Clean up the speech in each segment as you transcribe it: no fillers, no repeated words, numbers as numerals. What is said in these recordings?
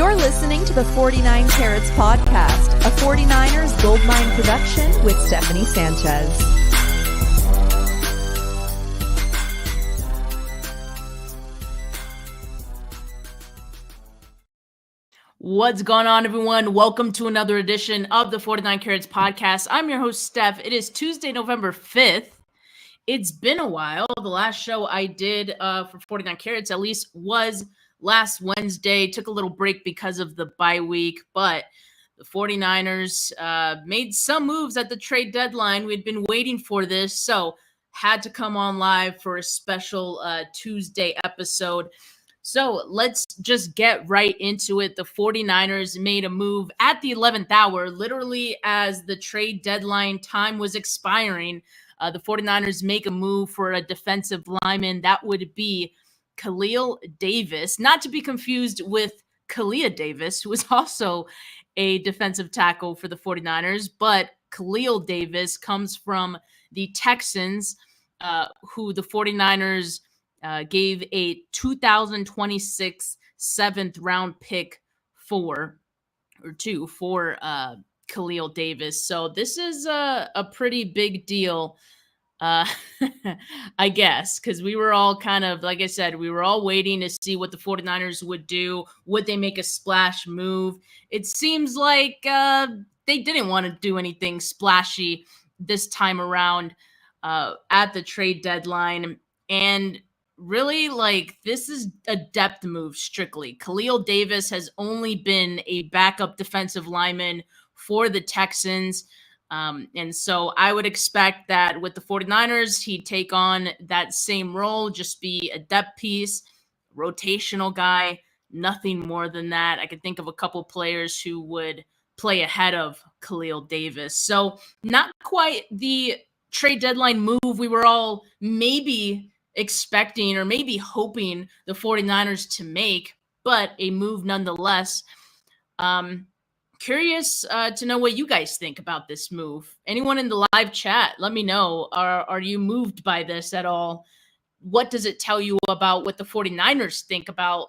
You're listening to the 49 Carats Podcast, a 49ers Goldmine production with Stephanie Sanchez. What's going on, everyone? Welcome to another edition of the 49 Carats Podcast. I'm your host, Steph. It is Tuesday, November 5th. It's been a while. The last show I did for 49 Carats, at least, was last Wednesday. Took a little break because of the bye week, but the 49ers made some moves at the trade deadline. We'd been waiting for this, so had to come on live for a special Tuesday episode. So let's just get right into it. The 49ers made a move at the 11th hour, literally as the trade deadline time was expiring. The 49ers make a move for a defensive lineman. That would be Khalil Davis, not to be confused with Kalia Davis, who is also a defensive tackle for the 49ers. But Khalil Davis comes from the Texans, who the 49ers gave a 2026 7th round pick for Khalil Davis. So this is a pretty big deal, I guess, because we were all kind of, like I said, we were all waiting to see what the 49ers would do. Would they make a splash move? It seems like they didn't want to do anything splashy this time around at the trade deadline. And really, like, this is a depth move strictly. Khalil Davis has only been a backup defensive lineman for the Texans. And so I would expect that with the 49ers, he'd take on that same role, just be a depth piece, rotational guy, nothing more than that. I could think of a couple players who would play ahead of Khalil Davis. So not quite the trade deadline move we were all maybe expecting or maybe hoping the 49ers to make, but a move nonetheless. Curious to know what you guys think about this move. Anyone in the live chat, let me know. Are you moved by this at all? What does it tell you about what the 49ers think about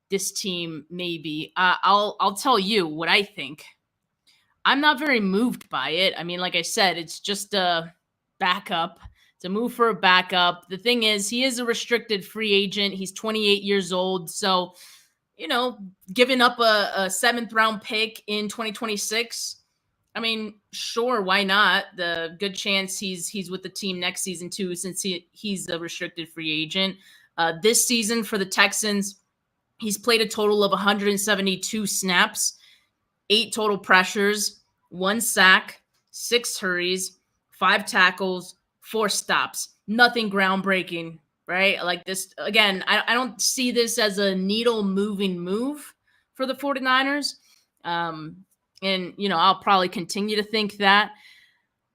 this team, maybe? I'll tell you what I think. I'm not very moved by it. I mean, like I said, it's just a backup. It's a move for a backup. The thing is, he is a restricted free agent. He's 28 years old. So, you know, giving up a 7th round pick in 2026, I mean, sure, why not? The good chance he's with the team next season too, since he's a restricted free agent. This season for the Texans, he's played a total of 172 snaps, 8 total pressures, 1 sack, 6 hurries, 5 tackles, 4 stops. Nothing groundbreaking, right? Like this, again, I don't see this as a needle-moving move for the 49ers. And, you know, I'll probably continue to think that.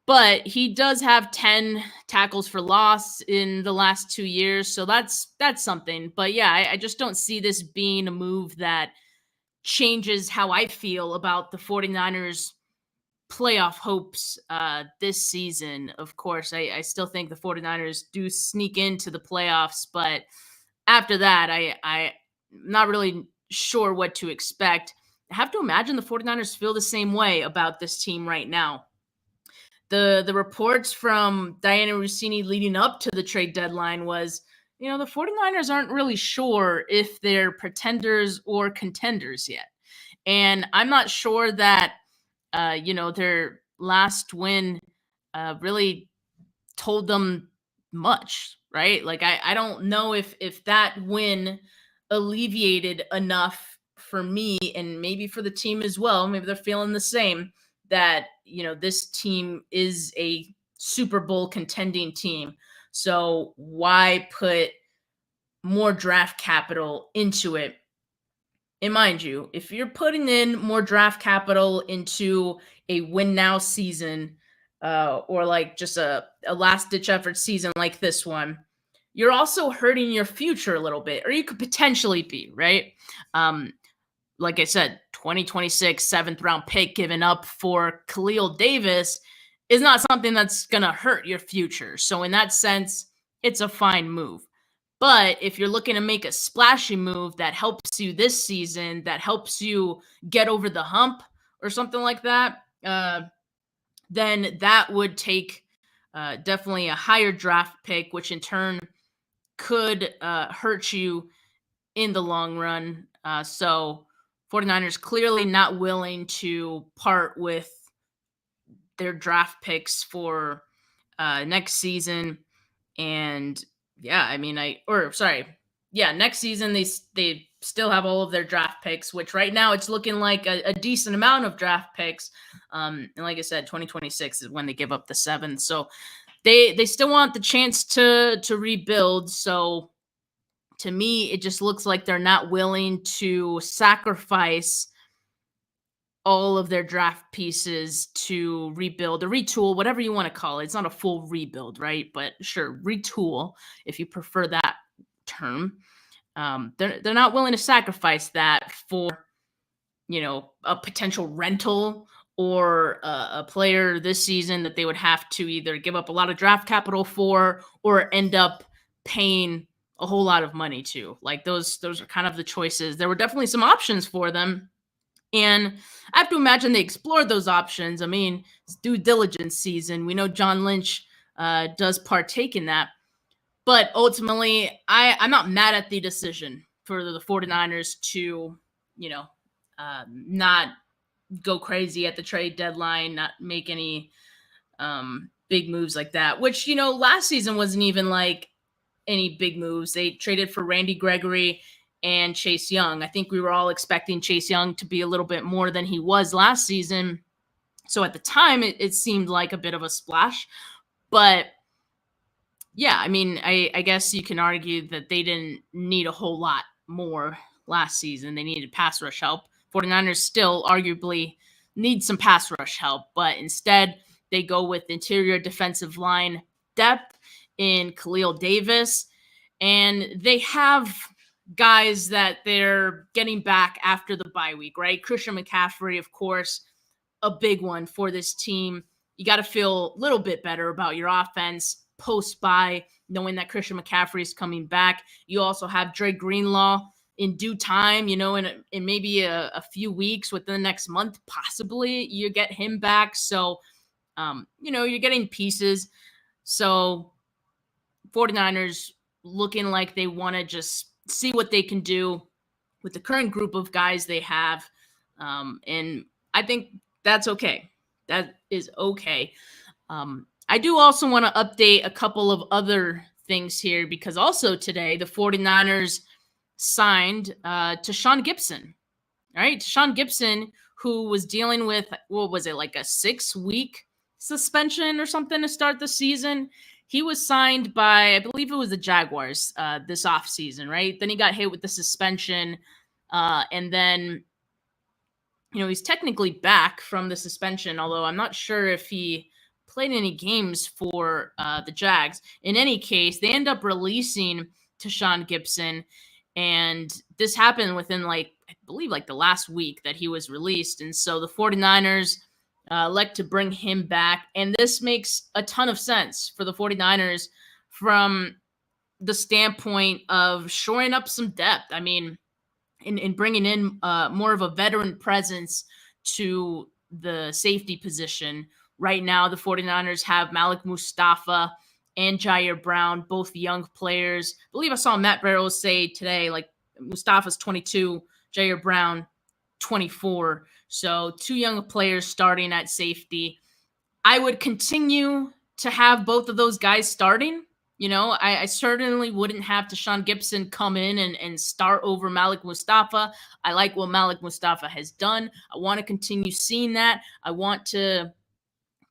But he does have 10 tackles for loss in the last 2 years, so that's something. But, yeah, I just don't see this being a move that changes how I feel about the 49ers' playoff hopes this season. Of course, I still think the 49ers do sneak into the playoffs, but after that, I'm not really sure what to expect. I have to imagine the 49ers feel the same way about this team right now. The reports from Diana Rossini leading up to the trade deadline was, you know, the 49ers aren't really sure if they're pretenders or contenders yet. And I'm not sure that you know, their last win really told them much, right? Like, I don't know if that win alleviated enough for me and maybe for the team as well. Maybe they're feeling the same, that, you know, this team is a Super Bowl contending team. So why put more draft capital into it? And mind you, if you're putting in more draft capital into a win now season, or like just a last ditch effort season like this one, you're also hurting your future a little bit, or you could potentially be, right? Like I said, 2026 7th round pick given up for Khalil Davis is not something that's going to hurt your future. So in that sense, it's a fine move. But if you're looking to make a splashy move that helps you this season, that helps you get over the hump or something like that, then that would take definitely a higher draft pick, which in turn could hurt you in the long run. So 49ers clearly not willing to part with their draft picks for next season. And yeah, I mean, next season they still have all of their draft picks, which right now it's looking like a decent amount of draft picks. And like I said, 2026 is when they give up the 7th. So they still want the chance to rebuild. So to me, it just looks like they're not willing to sacrifice all of their draft pieces to rebuild or retool, whatever you want to call it. It's not a full rebuild, right? But sure, retool if you prefer that term. They're not willing to sacrifice that for, a potential rental or a player this season that they would have to either give up a lot of draft capital for or end up paying a whole lot of money to. Like those are kind of the choices. There were definitely some options for them. And I have to imagine they explored those options. I mean, it's due diligence season. We know John Lynch does partake in that. But ultimately, I'm not mad at the decision for the 49ers to, not go crazy at the trade deadline, not make any big moves like that, which, last season wasn't even like any big moves. They traded for Randy Gregory and Chase Young. I think we were all expecting Chase Young to be a little bit more than he was last season. So at the time, it seemed like a bit of a splash. But yeah, I mean, I guess you can argue that they didn't need a whole lot more last season. They needed pass rush help. 49ers still arguably need some pass rush help, but instead they go with interior defensive line depth in Khalil Davis. And they have guys that they're getting back after the bye week, right? Christian McCaffrey, of course, a big one for this team. You got to feel a little bit better about your offense post-bye, knowing that Christian McCaffrey is coming back. You also have Dre Greenlaw in due time, in maybe a few weeks, within the next month, possibly, you get him back. So, you're getting pieces. So 49ers looking like they want to just see what they can do with the current group of guys they have. And I think that's okay. That is okay. I do also want to update a couple of other things here because also today the 49ers signed to Sean Gibson, right? Sean Gibson, who was dealing with, what was it, like a 6-week suspension or something to start the season. He was signed by, I believe it was the Jaguars this offseason, right? Then he got hit with the suspension. And then, he's technically back from the suspension, although I'm not sure if he played any games for the Jags. In any case, they end up releasing Tashaun Gibson. And this happened within, I believe, the last week that he was released. And so the 49ers elect to bring him back. And this makes a ton of sense for the 49ers from the standpoint of shoring up some depth. I mean, in bringing in more of a veteran presence to the safety position. Right now, the 49ers have Malik Mustafa and Jair Brown, both young players. I believe I saw Matt Barrows say today, Mustafa's 22, Jair Brown 24. So 2 young players starting at safety. I would continue to have both of those guys starting. I certainly wouldn't have Tashaun Gibson come in and start over Malik Mustafa. I like what Malik Mustafa has done. I want to continue seeing that. I want to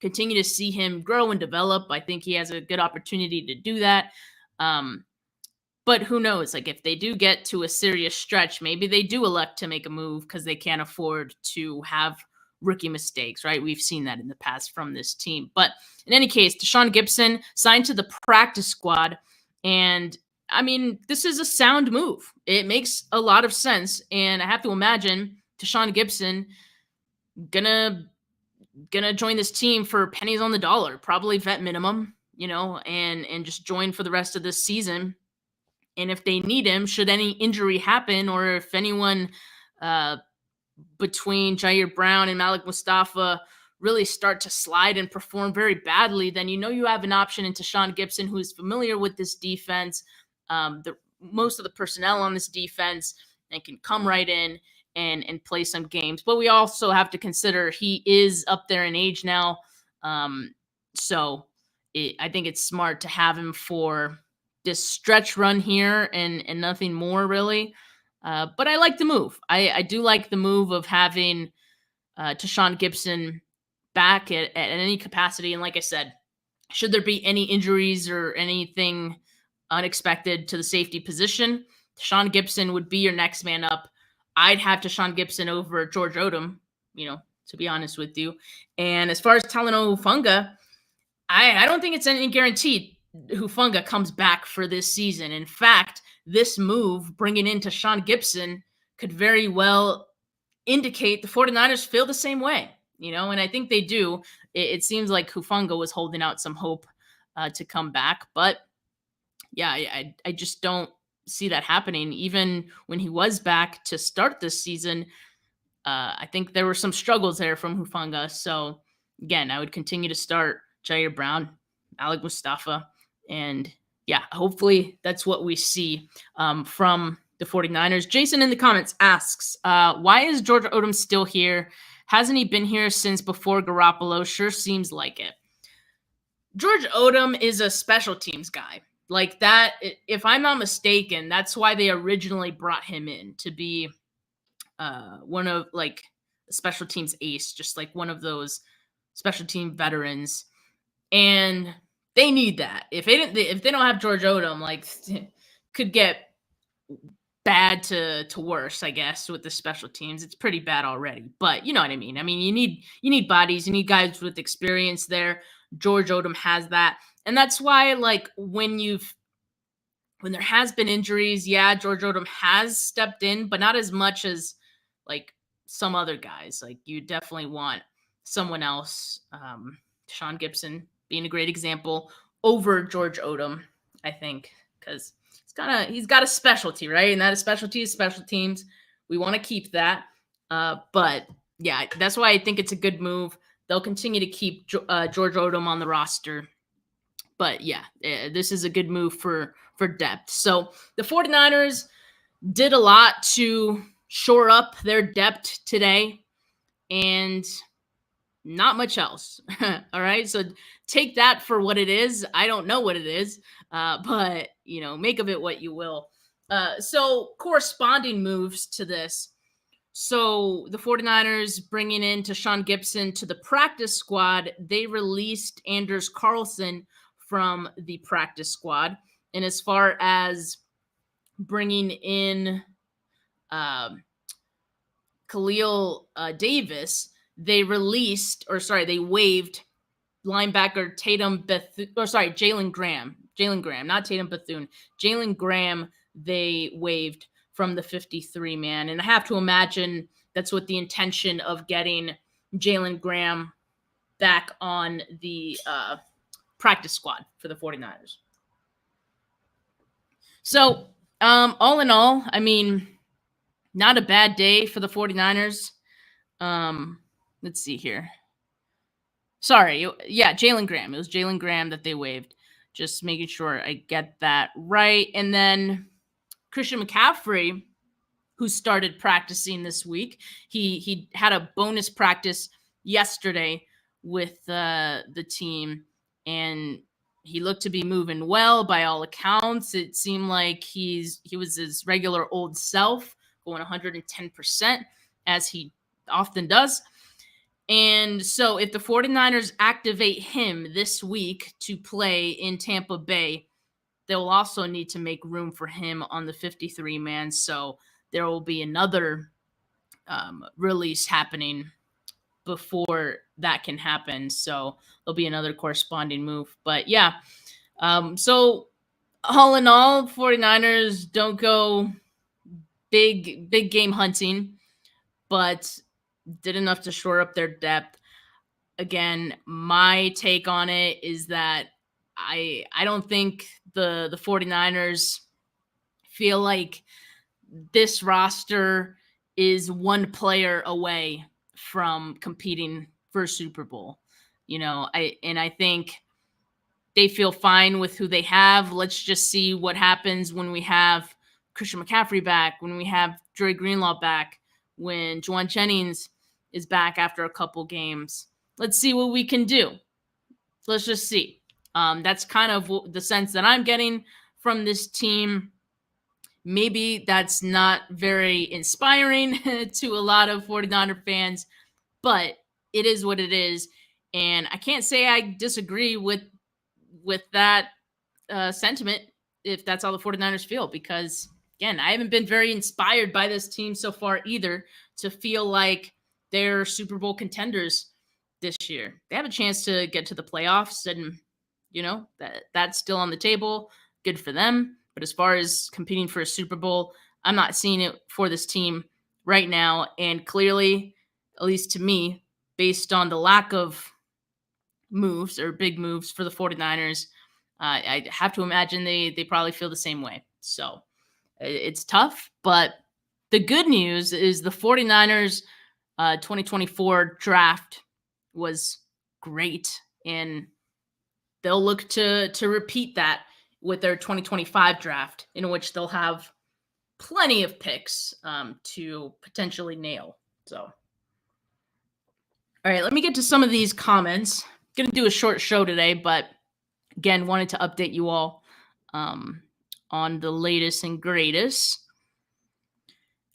continue to see him grow and develop. I think he has a good opportunity to do that. But who knows? If they do get to a serious stretch, maybe they do elect to make a move because they can't afford to have rookie mistakes, right? We've seen that in the past from this team. But in any case, Tashaun Gibson signed to the practice squad. And I mean, this is a sound move. It makes a lot of sense. And I have to imagine Tashaun Gibson gonna join this team for pennies on the dollar, probably vet minimum, and just join for the rest of this season. And if they need him, should any injury happen, or if anyone between Jair Brown and Malik Mustafa really start to slide and perform very badly, then you have an option into Sean Gibson, who is familiar with this defense, most of the personnel on this defense, and can come right in and play some games. But we also have to consider he is up there in age now. So I think it's smart to have him for this stretch run here and nothing more really. But I like the move. I do like the move of having Tashawn Gibson back at any capacity. And like I said, should there be any injuries or anything unexpected to the safety position, Tashawn Gibson would be your next man up. I'd have Tashawn Gibson over George Odum, to be honest with you. And as far as Talanoa Hufanga, I don't think it's any guarantee Hufanga comes back for this season. In fact, this move, bringing in Tashawn Gibson, could very well indicate the 49ers feel the same way, and I think they do. It seems like Hufanga was holding out some hope to come back, but yeah, I just don't see that happening. Even when he was back to start this season, I think there were some struggles there from Hufanga. So again, I would continue to start Jair Brown, Malik Mustafa, and yeah, hopefully that's what we see from the 49ers. Jason in the comments asks, why is George Odum still here? Hasn't he been here since before Garoppolo? Sure seems like it. George Odum is a special teams guy. Like that, if I'm not mistaken, that's why they originally brought him in, to be one of like a special teams ace, just like one of those special team veterans. And they need that. If they don't have George Odum, like could get bad to worse, I guess, with the special teams. It's pretty bad already, but you know what I mean. I mean, you need bodies, you need guys with experience there. George Odum has that. And that's why, like, when there has been injuries, yeah, George Odum has stepped in, but not as much as like some other guys. Like, you definitely want someone else, Sean Gibson being a great example, over George Odum, I think, because he's got a specialty, right? And that specialty is special teams. We want to keep that. But yeah, that's why I think it's a good move. They'll continue to keep George Odum on the roster. But yeah, this is a good move for depth. So the 49ers did a lot to shore up their depth today, and not much else. All right. So take that for what it is. I don't know what it is, but make of it what you will. So corresponding moves to this. So the 49ers bringing in Tashawn Gibson to the practice squad, they released Anders Carlson from the practice squad. And as far as bringing in Khalil Davis, they waived linebacker Jalen Graham, not Tatum Bethune. Jalen Graham, they waived from the 53-man. And I have to imagine that's what the intention of getting Jalen Graham back on the practice squad for the 49ers. So, all in all, I mean, not a bad day for the 49ers. Let's see here. Sorry. Yeah, Jalen Graham. It was Jalen Graham that they waived. Just making sure I get that right. And then Christian McCaffrey, who started practicing this week, he had a bonus practice yesterday with the team, and he looked to be moving well by all accounts. It seemed like he was his regular old self, going 110%, as he often does. And so if the 49ers activate him this week to play in Tampa Bay, they'll also need to make room for him on the 53-man. So there will be another release happening before that can happen. So there'll be another corresponding move. But yeah, so all in all, 49ers don't go big game hunting, but did enough to shore up their depth. Again, my take on it is that I don't think the 49ers feel like this roster is one player away from competing for a Super Bowl. I think they feel fine with who they have. Let's just see what happens when we have Christian McCaffrey back, when we have Dre Greenlaw back, when Juwan Jennings is back after a couple games. Let's see what we can do. Let's just see. That's kind of the sense that I'm getting from this team. Maybe that's not very inspiring to a lot of 49er fans, but it is what it is. And I can't say I disagree with that sentiment if that's how the 49ers feel, because, again, I haven't been very inspired by this team so far either to feel like they're Super Bowl contenders this year. They have a chance to get to the playoffs, and, that's still on the table. Good for them. But as far as competing for a Super Bowl, I'm not seeing it for this team right now. And clearly, at least to me, based on the lack of moves or big moves for the 49ers, I have to imagine they probably feel the same way. So it's tough, but the good news is the 49ers 2024 draft was great, and they'll look to repeat that with their 2025 draft, in which they'll have plenty of picks to potentially nail. So, all right, let me get to some of these comments. Going to do a short show today, but again, wanted to update you all on the latest and greatest.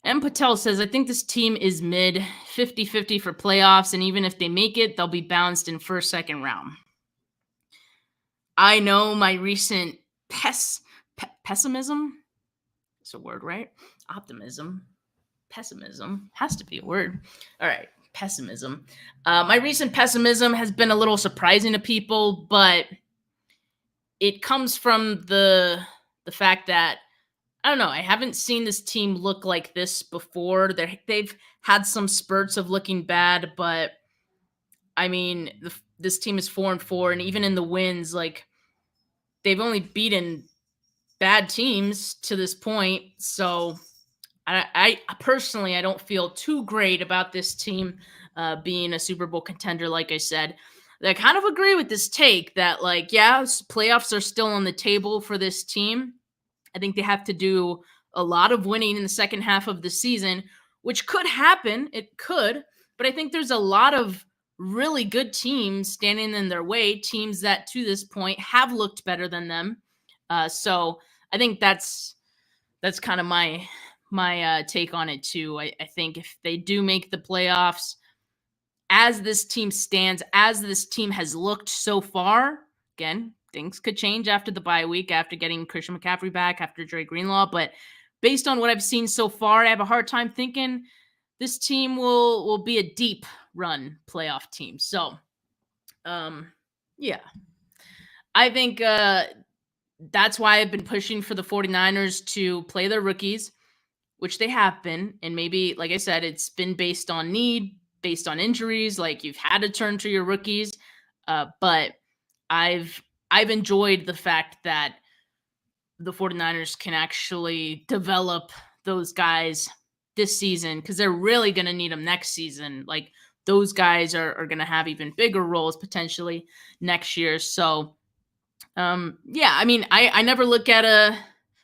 M. Patel says, I think this team is mid 50-50 for playoffs, and even if they make it, they'll be bounced in first, second round. I know my recent pessimism. It's a word, right? Optimism. Pessimism has to be a word. All right. Pessimism. My recent pessimism has been a little surprising to people, but it comes from the fact that, I don't know, I haven't seen this team look like this before. They've had some spurts of looking bad, but I mean, this team is 4-4, and even in the wins, like, they've only beaten bad teams to this point. So I personally, I don't feel too great about this team being a Super Bowl contender. Like I said, I kind of agree with this take that, like, yeah, playoffs are still on the table for this team. I think they have to do a lot of winning in the second half of the season, which could happen. It could, but I think there's a lot of really good teams standing in their way, teams that to this point have looked better than them. So I think that's kind of my take on it too. I think if they do make the playoffs, as this team stands, as this team has looked so far, again, things could change after the bye week, after getting Christian McCaffrey back, after Dre Greenlaw. But based on what I've seen so far, I have a hard time thinking this team will be a deep run playoff team. So, yeah, I think that's why I've been pushing for the 49ers to play their rookies, which they have been. And maybe, like I said, it's been based on need, based on injuries. Like, you've had to turn to your rookies. But I've enjoyed the fact that the 49ers can actually develop those guys this season, because they're really going to need them next season. Like, those guys are going to have even bigger roles potentially next year. So, yeah, I mean, I never look at a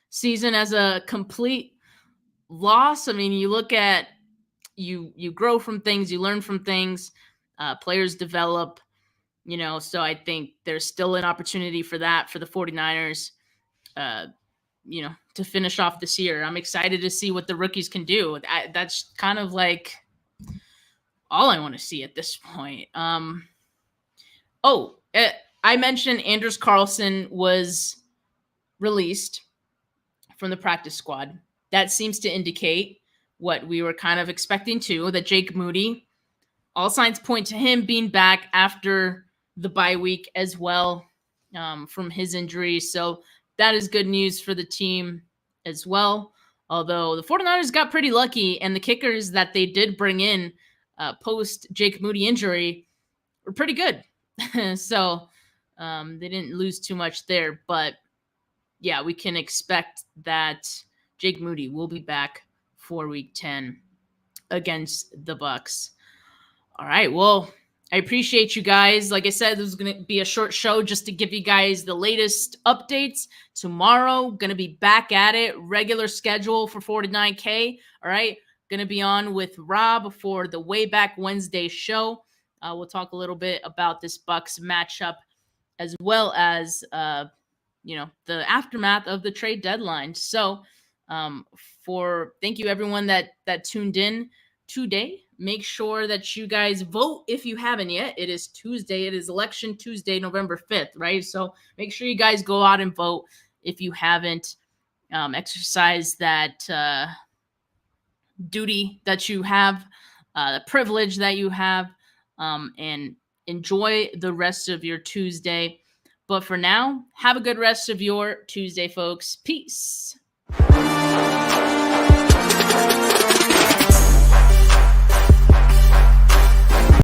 season as a complete loss. I mean, you look at, you grow from things, you learn from things, players develop, so I think there's still an opportunity for that for the 49ers, to finish off this year. I'm excited to see what the rookies can do. That's kind of like all I want to see at this point. I mentioned Anders Carlson was released from the practice squad. That seems to indicate what we were kind of expecting too, that Jake Moody, all signs point to him being back after the bye week as well, from his injury. So that is good news for the team as well. Although the 49ers got pretty lucky, and the kickers that they did bring in post Jake Moody injury were pretty good. So they didn't lose too much there. But yeah, we can expect that Jake Moody will be back for Week 10 against the Bucks. All right, well, I appreciate you guys. Like I said, this is going to be a short show just to give you guys the latest updates. Tomorrow, going to be back at it. Regular schedule for 49K. All right, going to be on with Rob for the Way Back Wednesday show. We'll talk a little bit about this Bucks matchup as well as, the aftermath of the trade deadline. So thank you everyone that tuned in today. Make sure that you guys vote if you haven't yet. It is Tuesday. It is Election Tuesday, November 5th, right? So make sure you guys go out and vote if you haven't. Exercise that duty that you have, the privilege that you have, and enjoy the rest of your Tuesday. But for now, have a good rest of your Tuesday, folks. Peace.